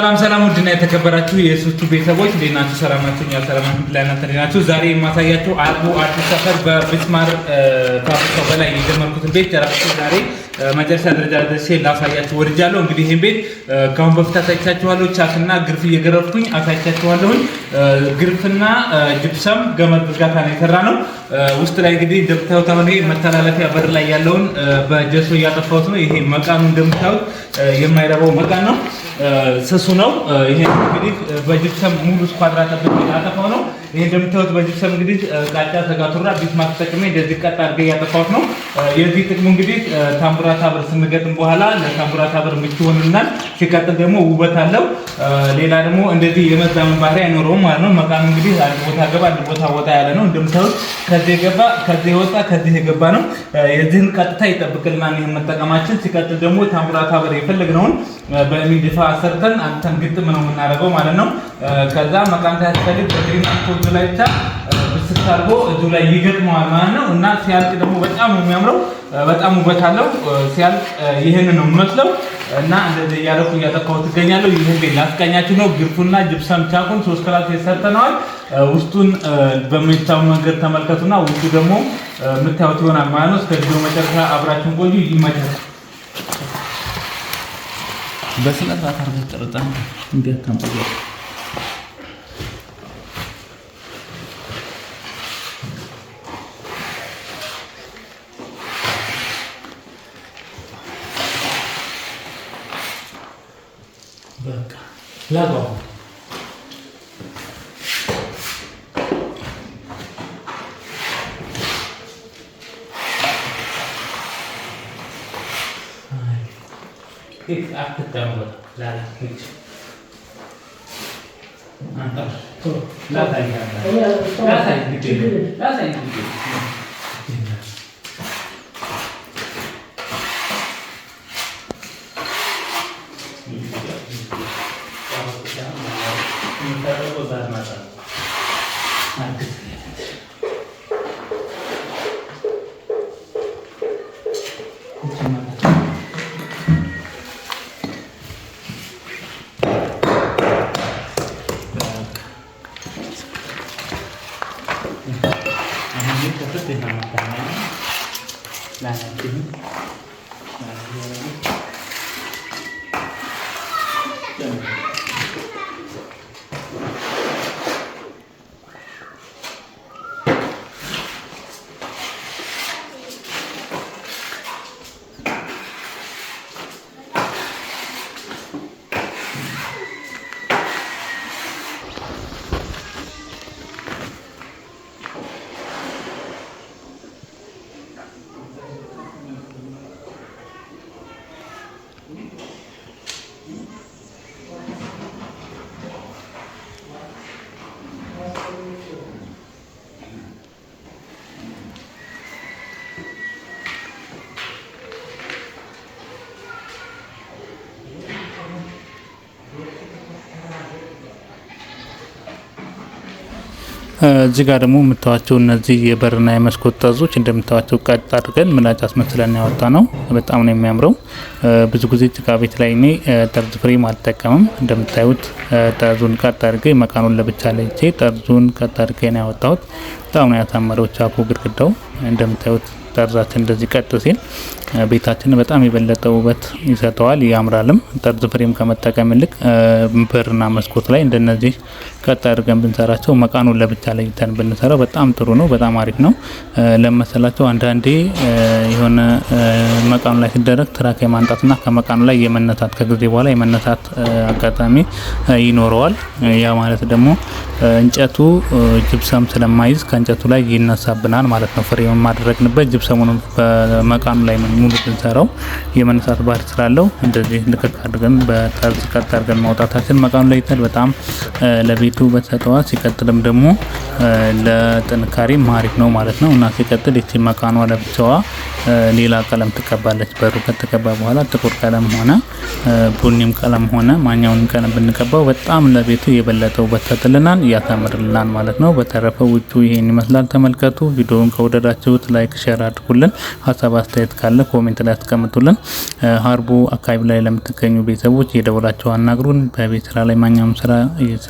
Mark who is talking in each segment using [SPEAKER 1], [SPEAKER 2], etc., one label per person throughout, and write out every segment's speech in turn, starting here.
[SPEAKER 1] ሰላም ውድና የተከበራችሁ የሱቱ ቤተሰቦች እንዴት ናችሁ? ሰላም ናችሁ? እኛ ሰላም ናችሁ። ዛሬ የማሳያችሁ አርቡ አዲስ ሰፈር በቢስማር ፋብሪካው በላይ የጀመርኩትን ቤት ጨራርሼ ዛሬ መጨረሻ ደረጃ ደርሼ ላሳያችሁ ወድጃለሁ። እንግዲህ ይሄን ቤት ካሁን በፊት አሳይቻችኋለሁ። ቻክና ግርፍ እየገረፍኩኝ አሳይቻችኋለሁ። ግርፍና ጅፕሰም ገመድ ዝርጋታ ነው የሰራነው። ውስጥ ላይ እንግዲህ እንደምታዩት አሁን ይሄ መተላለፊያ በር ላይ ያለውን በጀሶ እያጠፋሁት ነው። ይሄ መቃኑ እንደምታዩት የማይረባው መቃን ነው። ስሱ ነው። ይሄ እንግዲህ በጅፕሰም ሙሉ ስኳድራ ተብሎ ያጠፋው ነው። ይሄ እንደምታዩት በጅፕሰም እንግዲህ ቃጫ ተጋቱራ ቢስማር ተጠቅሜ እንደዚህ ቀጥ አድርጌ ያጠፋሁት ነው። የዚህ ጥቅሙ እንግዲህ ታምቡራታ በር ስንገጥም በኋላ ለታምቡራታ በር ምቹ ሆኖልናል። ሲቀጥል ደግሞ ውበት አለው። ሌላ ደግሞ እንደዚህ የመዛመን ባህሪ አይኖረውም ማለት ነው። መቃኑ እንግዲህ አንድ ቦታ ገባ አንድ ቦታ ወጣ ያለ ነው። እንደምታዩት ከዚህ የገባ ከዚህ የወጣ ከዚህ የገባ ነው። የዚህን ቀጥታ ይጠብቅልናል ይሄን መጠቀማችን። ሲቀጥል ደግሞ ታምቡራታ በር የፈለግነውን በሚድፋ ሰርተን አንተን ግጥም ነው የምናደርገው ማለት ነው። ከዛ መቃን ታያስፈልግ በግሪን አንቶዝ ላይ ብቻ ብስት አድርጎ እጁ ላይ ይገጥመዋል ማለት ነው። እና ሲያልቅ ደግሞ በጣም ነው የሚያምረው። በጣም ውበት አለው። ሲያልቅ ይሄንን ነው የሚመስለው። እና እንደዚህ እያደረኩ እያጠፋሁት እገኛለሁ። ይሄን ቤት ላስቀኛችሁ ነው። ግርፉና ጅፕሰም ቻኩን 3 ክላስ የሰርተነዋል። ውስጡን በሚታው መንገድ ተመልከቱና ውስጡ ደግሞ የምታዩት ይሆናል ማለት ነው። እስከ ቪዲዮ መጨረሻ አብራችሁን ቆዩ። ይመቻል። በስለት አታርገ ጥርጣ እንዴት ታምጣው በቃ ላጋው አትተምሩ ላላች አንተ ላታይ እዚህ ጋር ደግሞ የምታዋቸው እነዚህ የበርና የመስኮት ጠርዞች እንደምታዋቸው ቀጥ አድርገን ምላጭ አስመስለን ያወጣ ነው። በጣም ነው የሚያምረው። ብዙ ጊዜ ጭቃ ቤት ላይ እኔ ጠርዝ ፍሬም አልጠቀምም። እንደምታዩት ጠርዙን ቀጥ አድርጌ መቃኑን ለብቻ ለይቼ ጠርዙን ቀጥ አድርጌ ነው ያወጣሁት። በጣም ነው ያሳመረው። ቻኩ ግድግዳው እንደምታዩት ጠርዛችን እንደዚህ ቀጥ ሲል ቤታችን በጣም የበለጠ ውበት ይሰጠዋል፣ ያምራልም። ጠርዝ ፍሬም ከመጠቀም ይልቅ በርና መስኮት ላይ እንደነዚህ ቀጥ አድርገን ብንሰራቸው መቃኑን ለብቻ ለይተን ብንሰራው በጣም ጥሩ ነው፣ በጣም አሪፍ ነው። ለመሰላቸው አንዳንዴ የሆነ መቃኑ ላይ ሲደረግ ትራክ የማንጣትና ከመቃኑ ላይ የመነሳት ከጊዜ በኋላ የመነሳት አጋጣሚ ይኖረዋል። ያ ማለት ደግሞ እንጨቱ ጅፕሰም ስለማይዝ ከእንጨቱ ላይ ይነሳብናል ማለት ነው። ፍሬም ማድረግንበት ጅፕሰሙን በመቃኑ ላይ ሙሉ ብንሰራው የመነሳት ባህሪ ስላለው እንደዚህ ልክክ አድርገን በጠርዝ ቀጥ አድርገን ማውጣታችን መቃኑ ላይ ይታል። በጣም ለቤቱ በተሰጠዋት ሲቀጥልም ደግሞ ለጥንካሬ አሪፍ ነው ማለት ነው። እና ሲቀጥል እቺ መቃኗ ለብቻዋ ሌላ ቀለም ትቀባለች። በሩ ከተቀባ በኋላ ጥቁር ቀለም ሆነ ቡኒም ቀለም ሆነ ማኛውን ቀለም ብንቀባው በጣም ለቤቱ የበለጠ ውበት ያሳምርልናል ማለት ነው። በተረፈ ውጪ ይሄን ይመስላል። ተመልከቱ። ቪዲዮውን ከወደዳችሁት ላይክ ሼር
[SPEAKER 2] አድርጉልን። ሀሳብ አስተያየት ካለ ኮሜንት ላይ አስቀምጡልን። ሀርቡ አካባቢ ላይ ለምትገኙ ቤተሰቦች የደወላችሁ አናግሩን። በቤት ስራ ላይ ማንኛውም ስራ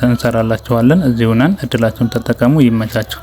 [SPEAKER 2] እንሰራላችኋለን። እዚሁ ነን። እድላችሁን ተጠቀሙ። ይመቻችሁ።